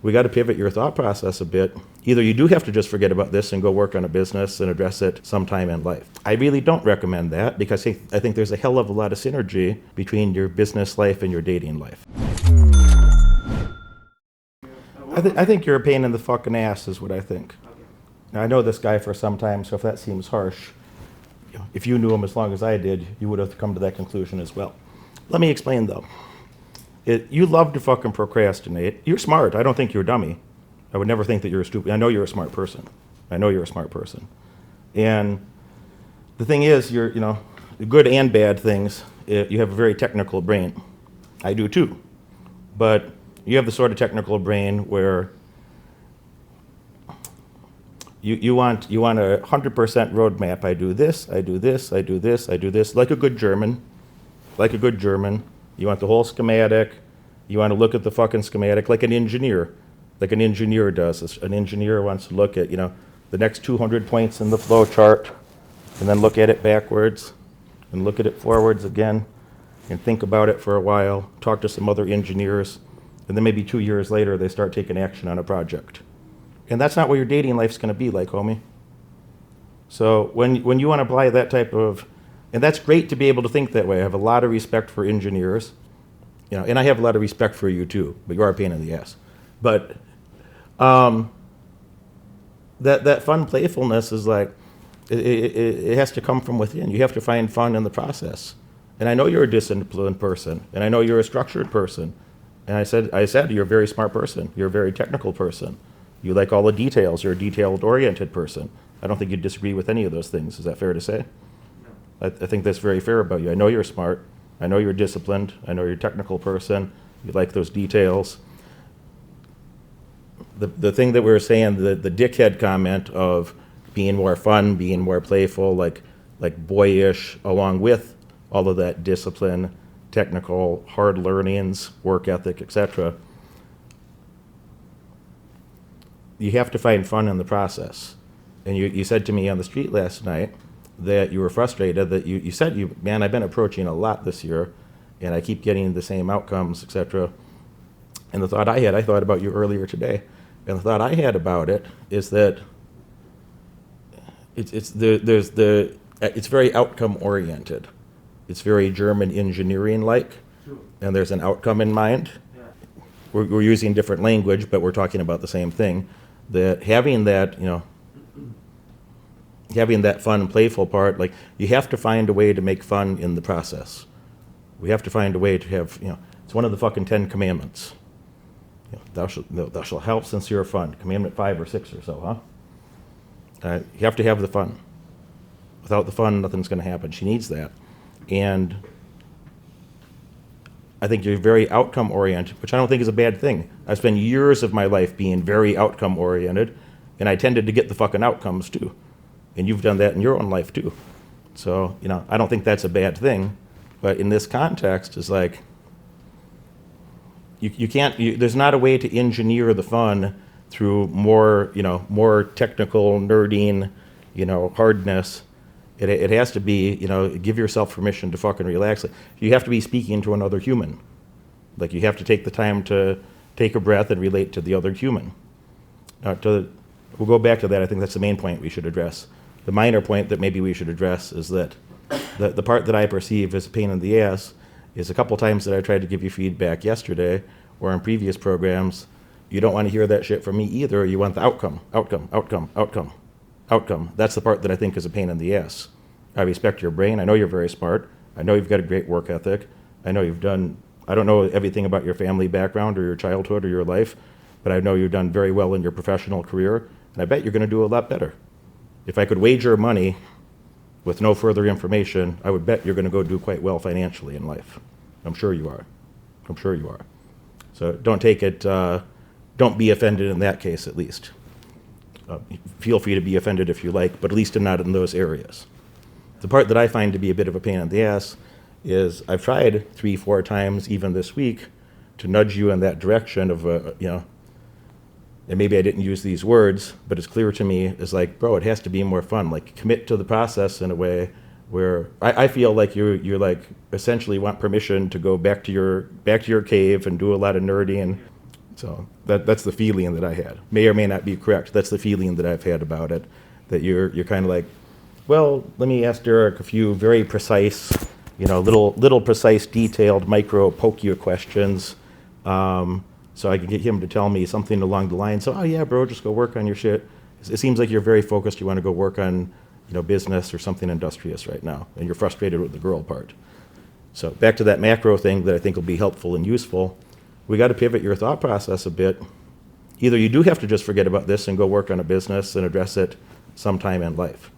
we got to pivot your thought process a bit. Either you do have to just forget about this and go work on a business and address it sometime in life. I really don't recommend that because I think there's a hell of a lot of synergy between your business life and your dating life. I think you're a pain in the fucking ass is what I think. Now, I know this guy for some time, so if that seems harsh, if you knew him as long as I did, you would have come to that conclusion as well. Let me explain though. You love to fucking procrastinate. You're smart. I don't think you're a dummy. I would never think that you're a stupid. I know you're a smart person. I know you're a smart person. And the thing is, good and bad things, you have a very technical brain. I do too. But you have the sort of technical brain where you want a 100% roadmap. I do this, I do this, I do this, I do this, like a good German. Like a good German. You want the whole schematic. You want to look at the fucking schematic like an engineer does. An engineer wants to look at, the next 200 points in the flow chart and then look at it backwards and look at it forwards again and think about it for a while, talk to some other engineers, and then maybe 2 years later they start taking action on a project. And that's not what your dating life's going to be like, homie. So when you want to apply that type of, and that's great to be able to think that way. I have a lot of respect for engineers, and I have a lot of respect for you too, but you are a pain in the ass. But that fun playfulness is like, it has to come from within. You have to find fun in the process. And I know you're a disciplined person, and I know you're a structured person. And I said you're a very smart person. You're a very technical person. You like all the details. You're a detailed-oriented person. I don't think you'd disagree with any of those things. Is that fair to say? I think that's very fair about you. I know you're smart. I know you're disciplined. I know you're a technical person. You like those details. The thing that we were saying, the dickhead comment of being more fun, being more playful, like boyish, along with all of that discipline, technical, hard learnings, work ethic, etc. You have to find fun in the process. And you said to me on the street last night that you were frustrated, that you said, man, I've been approaching a lot this year, and I keep getting the same outcomes, etc. And the thought I thought about you earlier today, and the thought I had about it is that it's very outcome oriented. It's very German engineering like, and there's an outcome in mind. Yeah. We're using different language, but we're talking about the same thing. That having that fun and playful part, like you have to find a way to make fun in the process. We have to find a way to have, it's one of the fucking 10 commandments. Thou shalt have sincere fun. Commandment 5 or 6 or so, huh? You have to have the fun. Without the fun, nothing's going to happen. She needs that. And I think you're very outcome oriented, which I don't think is a bad thing. I've spent years of my life being very outcome oriented, and I tended to get the fucking outcomes too. And you've done that in your own life too. So, I don't think that's a bad thing. But in this context, it's like, you can't, there's not a way to engineer the fun through more technical, nerding, hardness. It has to be, give yourself permission to fucking relax. You have to be speaking to another human. Like, you have to take the time to take a breath and relate to the other human. We'll go back to that. I think that's the main point we should address. The minor point that maybe we should address is that the part that I perceive as a pain in the ass is a couple times that I tried to give you feedback yesterday or in previous programs. You don't want to hear that shit from me either. You want the outcome. That's the part that I think is a pain in the ass. I respect your brain. I know you're very smart. I know you've got a great work ethic. I know I don't know everything about your family background or your childhood or your life, but I know you've done very well in your professional career, and I bet you're going to do a lot better. If I could wager money with no further information, I would bet you're going to go do quite well financially in life. I'm sure you are. So don't take it, don't be offended in that case at least. Feel free to be offended if you like, but at least not in those areas. The part that I find to be a bit of a pain in the ass is I've tried 3-4 times even this week to nudge you in that direction of, and maybe I didn't use these words, but it's clear to me, is like, bro, it has to be more fun. Like, commit to the process in a way where I feel like you're like essentially want permission to go back to your cave and do a lot of nerding. So that's the feeling that I had. May or may not be correct. That's the feeling that I've had about it. That you're kind of like, well, let me ask Derek a few very precise, little precise, detailed, micro poke you questions, so I can get him to tell me something along the lines. So, oh yeah, bro, just go work on your shit. It seems like you're very focused. You want to go work on, business or something industrious right now, and you're frustrated with the girl part. So back to that macro thing that I think will be helpful and useful. We got to pivot your thought process a bit. Either you do have to just forget about this and go work on a business and address it sometime in life.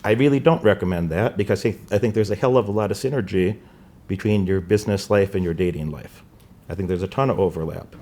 I really don't recommend that because I think there's a hell of a lot of synergy between your business life and your dating life. I think there's a ton of overlap.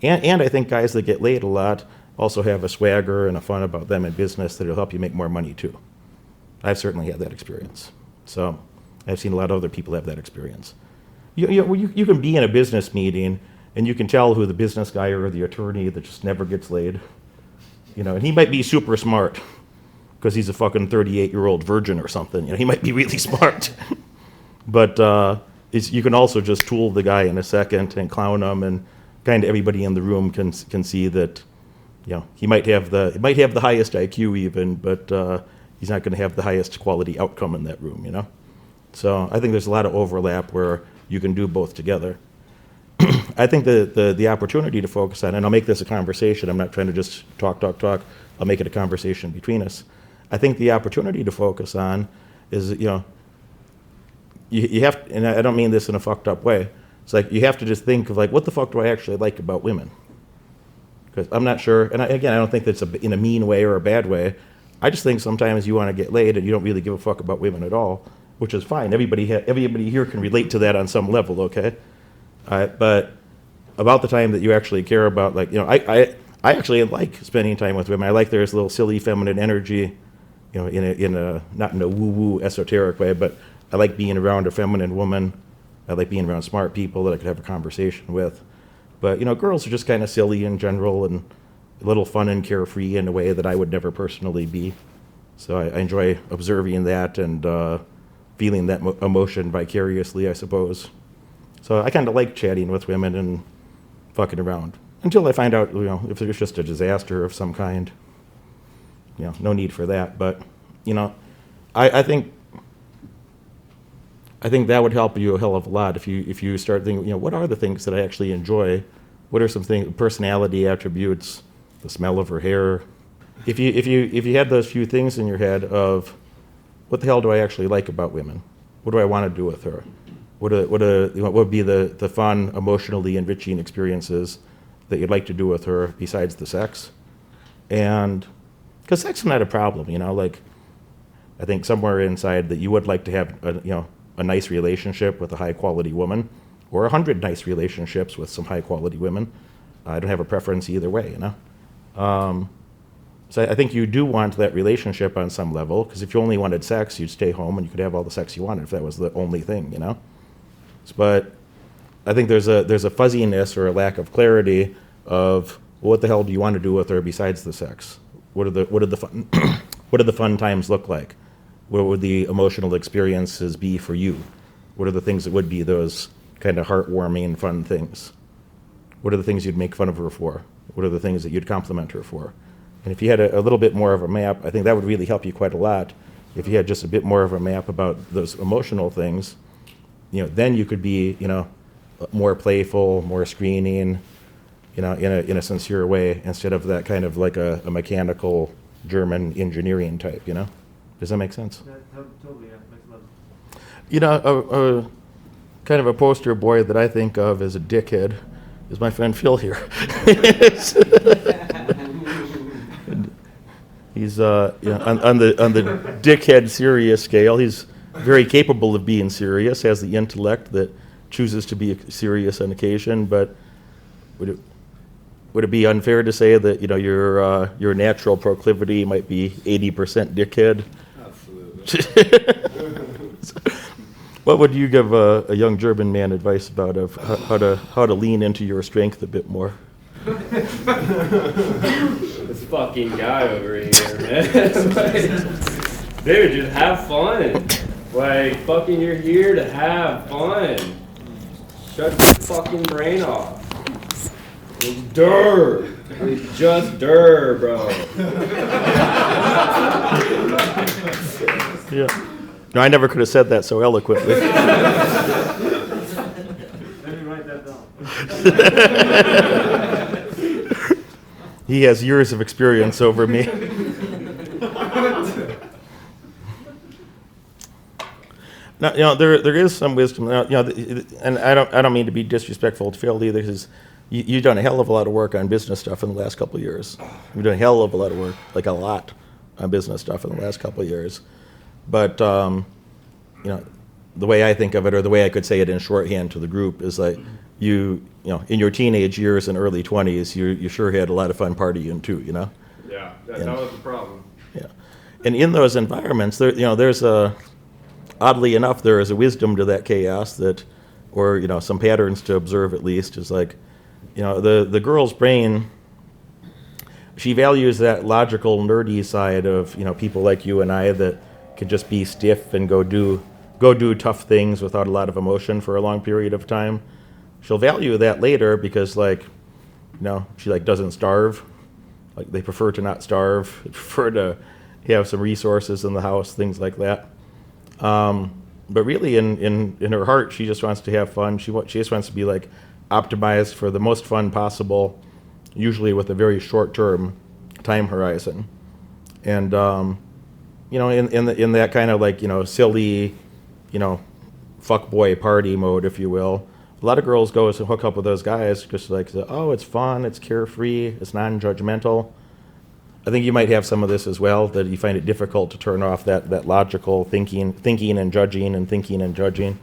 And I think guys that get laid a lot also have a swagger and a fun about them in business that will help you make more money too. I've certainly had that experience. So I've seen a lot of other people have that experience. You can be in a business meeting and you can tell who the business guy or the attorney that just never gets laid. And he might be super smart because he's a fucking 38-year-old virgin or something. He might be really smart. But you can also just tool the guy in a second and clown him, and kind of everybody in the room can see that he might have the highest IQ even, but he's not going to have the highest quality outcome in that room. So I think there's a lot of overlap where you can do both together. I think the opportunity to focus on, and I'll make this a conversation, I'm not trying to just talk, I'll make it a conversation between us. I think the opportunity to focus on is, you have, and I don't mean this in a fucked up way, it's like you have to just think of like, what the fuck do I actually like about women? Because I'm not sure, and I don't think that's in a mean way or a bad way. I just think sometimes you want to get laid and you don't really give a fuck about women at all, which is fine. Everybody here can relate to that on some level, okay? But about the time that you actually care about, like, I actually like spending time with women. I like their little silly feminine energy, in a not in a woo-woo esoteric way, but I like being around a feminine woman. I like being around smart people that I could have a conversation with. But, girls are just kind of silly in general and a little fun and carefree in a way that I would never personally be. So I enjoy observing that and feeling that emotion vicariously, I suppose. So I kind of like chatting with women and fucking around until I find out, if there's just a disaster of some kind. No need for that. But, I think that would help you a hell of a lot if you start thinking, what are the things that I actually enjoy? What are some things, personality attributes, the smell of her hair? If you had those few things in your head of, what the hell do I actually like about women? What do I want to do with her? What would be the fun, emotionally enriching experiences that you'd like to do with her besides the sex? And because sex is not a problem, like I think somewhere inside that you would like to have a nice relationship with a high quality woman, or 100 nice relationships with some high quality women. I don't have a preference either way, So I think you do want that relationship on some level, because if you only wanted sex, you'd stay home and you could have all the sex you wanted if that was the only thing, But I think there's a fuzziness or a lack of clarity of, well, what the hell do you want to do with her besides the sex? What are the fun what do the fun times look like? What would the emotional experiences be for you? What are the things that would be those kind of heartwarming, fun things? What are the things you'd make fun of her for? What are the things that you'd compliment her for? And if you had a little bit more of a map, I think that would really help you quite a lot. If you had just a bit more of a map about those emotional things, then you could be, more playful, more screening, in a sincere way, instead of that kind of like a mechanical German engineering type, Does that make sense? Yeah, totally, yeah, makes a lot of sense. A kind of a poster boy that I think of as a dickhead is my friend Phil here. He's on the dickhead serious scale. He's very capable of being serious, has the intellect that chooses to be serious on occasion. But would it be unfair to say that your natural proclivity might be 80% dickhead? Absolutely. What would you give a young German man advice about of how to lean into your strength a bit more? This fucking guy over here, man. Like, dude, just have fun. Like, fucking, you're here to have fun. Shut your fucking brain off. It's dirt. It's just dirt, bro. Yeah. No, I never could have said that so eloquently. Let me write that down. He has years of experience over me. Now, there is some wisdom. Now, and I don't mean to be disrespectful to Phil either, because you've done a hell of a lot of work on business stuff in the last couple of years. You've done a hell of a lot of work, like a lot, on business stuff in the last couple of years. But the way I think of it, or the way I could say it in shorthand to the group, is like in your teenage years and early 20s, you sure had a lot of fun partying too, Yeah, that was the problem. Yeah, and in those environments, there's a, oddly enough, there is a wisdom to that chaos or some patterns to observe at least. Is like, the girl's brain, she values that logical, nerdy side of people like you and I that could just be stiff and go do tough things without a lot of emotion for a long period of time. She'll value that later because she doesn't starve. Like, they prefer to not starve, they prefer to have some resources in the house, things like that. But really, in her heart, she just wants to have fun. She just wants to be like optimized for the most fun possible, usually with a very short-term time horizon. And in that kind of like silly, fuckboy party mode, if you will, a lot of girls go and hook up with those guys just like, oh, it's fun, it's carefree, it's non-judgmental. I think you might have some of this as well, that you find it difficult to turn off that logical thinking and judging and thinking and judging.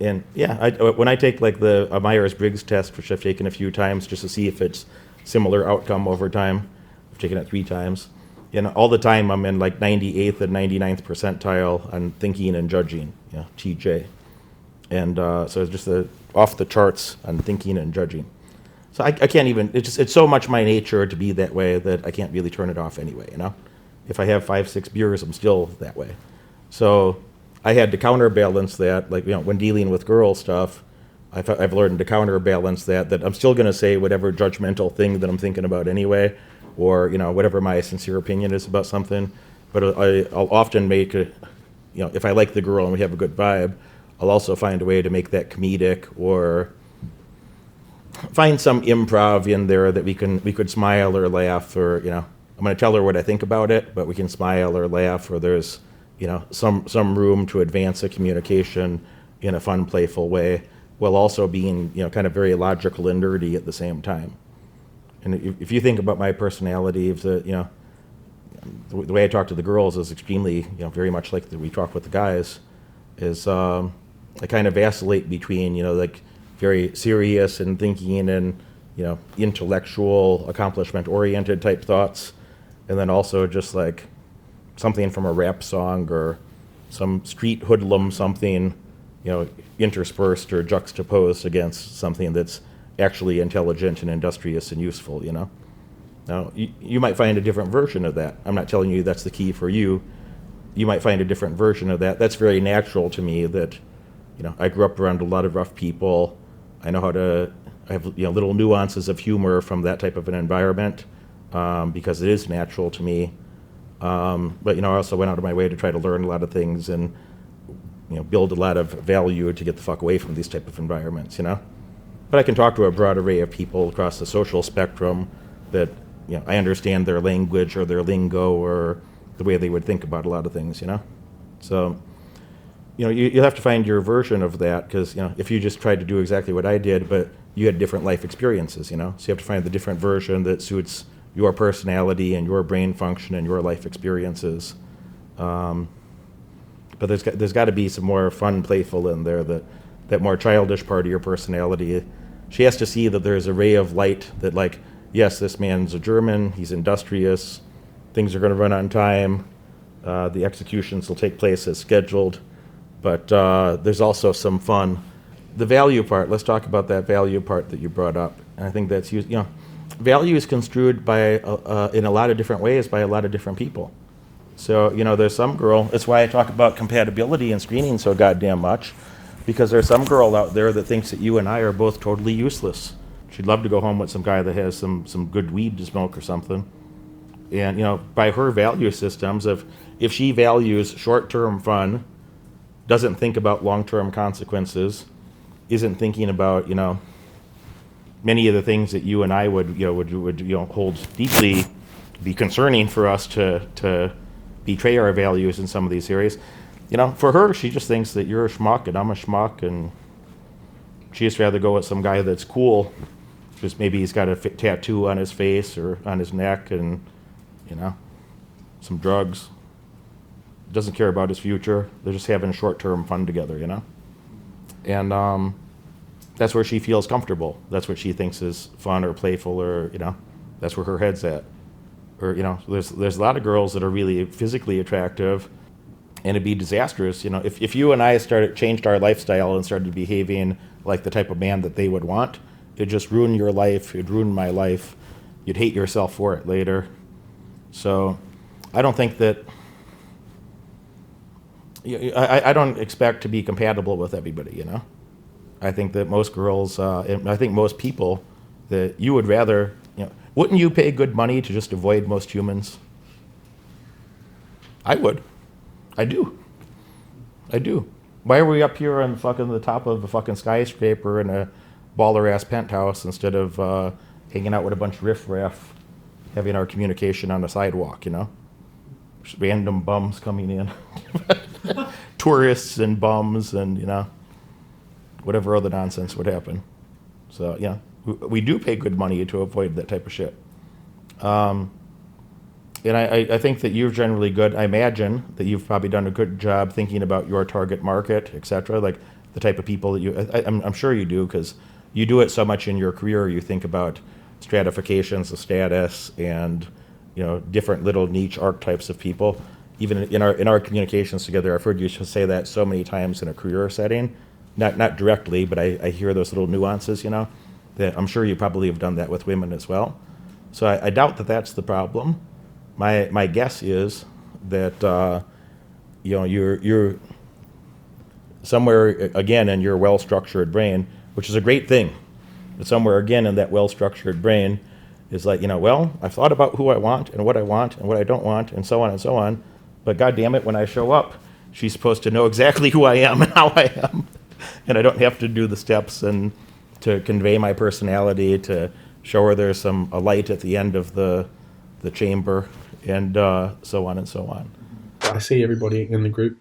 And yeah, when I take like a Myers-Briggs test, which I've taken a few times just to see if it's similar outcome over time, I've taken it 3 times. All the time I'm in like 98th and 99th percentile on thinking and judging, TJ. And so it's just off the charts on thinking and judging. So I can't even, it's so much my nature to be that way that I can't really turn it off anyway, If I have 5-6 beers, I'm still that way. So I had to counterbalance that, like, when dealing with girl stuff, I've learned to counterbalance that I'm still going to say whatever judgmental thing that I'm thinking about anyway, or, whatever my sincere opinion is about something. But I'll often make if I like the girl and we have a good vibe, I'll also find a way to make that comedic, or find some improv in there that we could smile or laugh, or I'm going to tell her what I think about it, but we can smile or laugh, or there's some room to advance a communication in a fun, playful way, while also being kind of very logical and nerdy at the same time. And if you think about my personality, the way I talk to the girls is extremely very much like we talk with the guys. Is I kind of vacillate between like very serious and thinking and intellectual, accomplishment-oriented type thoughts, and then also just like something from a rap song or some street hoodlum something, interspersed or juxtaposed against something that's actually intelligent and industrious and useful. Now you might find a different version of that. I'm not telling you that's the key for you. You might find a different version of that. That's very natural to me. That I grew up around a lot of rough people. I know how to have little nuances of humor from that type of an environment, because it is natural to me. But I also went out of my way to try to learn a lot of things and build a lot of value to get the fuck away from these type of environments. But I can talk to a broad array of people across the social spectrum that I understand their language or their lingo or the way they would think about a lot of things. So you have to find your version of that, because if you just tried to do exactly what I did, but you had different life experiences, so you have to find the different version that suits your personality and your brain function and your life experiences. But there's got to be some more fun, playful in there, that more childish part of your personality. She has to see that there's a ray of light that, like, yes, this man's a German, he's industrious, things are going to run on time, the executions will take place as scheduled, but there's also some fun. The value part, let's talk about that value part that you brought up. And I think that's used, value is construed by in a lot of different ways by a lot of different people. So, there's some girl, that's why I talk about compatibility and screening so goddamn much, because there's some girl out there that thinks that you and I are both totally useless. She'd love to go home with some guy that has some good weed to smoke or something. And, by her value systems, if she values short-term fun, doesn't think about long-term consequences, isn't thinking about, many of the things that you and I would hold deeply be concerning for us to betray our values in some of these areas. For her, she just thinks that you're a schmuck and I'm a schmuck, and she'd just rather go with some guy that's cool. Just maybe he's got a tattoo on his face or on his neck and, some drugs. Doesn't care about his future. They're just having short-term fun together, And that's where she feels comfortable. That's what she thinks is fun or playful, or, that's where her head's at. Or, there's a lot of girls that are really physically attractive, and it'd be disastrous, if you and I changed our lifestyle and started behaving like the type of man that they would want, it'd just ruin your life, it'd ruin my life, you'd hate yourself for it later. So I don't think that, I don't expect to be compatible with everybody, I think that most girls, and I think most people, that you would rather, wouldn't you pay good money to just avoid most humans? I would. I do. Why are we up here on the top of a fucking skyscraper in a baller-ass penthouse instead of hanging out with a bunch of riffraff, having our communication on the sidewalk, Just random bums coming in. Tourists and bums and, whatever other nonsense would happen. So, we do pay good money to avoid that type of shit. And I think that you're generally good. I imagine that you've probably done a good job thinking about your target market, et cetera, like the type of people that I'm sure you do, because you do it so much in your career. You think about stratifications of status and, different little niche archetypes of people. Even in our communications together, I've heard you say that so many times in a career setting. Not directly, but I hear those little nuances, that I'm sure you probably have done that with women as well. So I doubt that that's the problem. My guess is that you're somewhere again in your well-structured brain, which is a great thing. But somewhere again in that well-structured brain is like, I've thought about who I want and what I don't want, and so on and so on. But God damn it, when I show up, she's supposed to know exactly who I am and how I am, and I don't have to do the steps and to convey my personality, to show her there's a light at the end of the chamber, and so on and so on. I see everybody in the group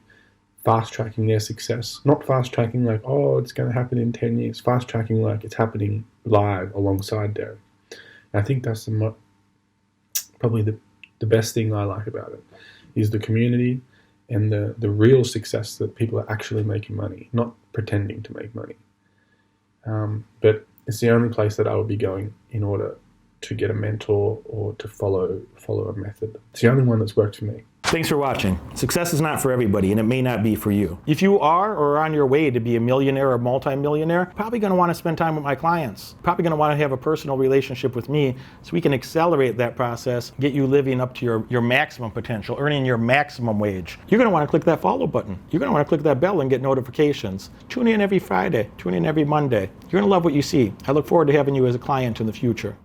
fast-tracking their success. Not fast-tracking like, oh, it's going to happen in 10 years. Fast-tracking like it's happening live alongside Derek. And I think that's probably the best thing I like about it, is the community and the real success that people are actually making money, not pretending to make money. But it's the only place that I would be going in order to get a mentor or to follow a method. It's the only one that's worked for me. Thanks for watching. Success is not for everybody, and it may not be for you. If you are or on your way to be a millionaire or multi-millionaire, probably going to want to spend time with my clients. Probably going to want to have a personal relationship with me so we can accelerate that process, get you living up to your maximum potential, earning your maximum wage. You're going to want to click that follow button. You're going to want to click that bell and get notifications. Tune in every Friday. Tune in every Monday. You're going to love what you see. I look forward to having you as a client in the future.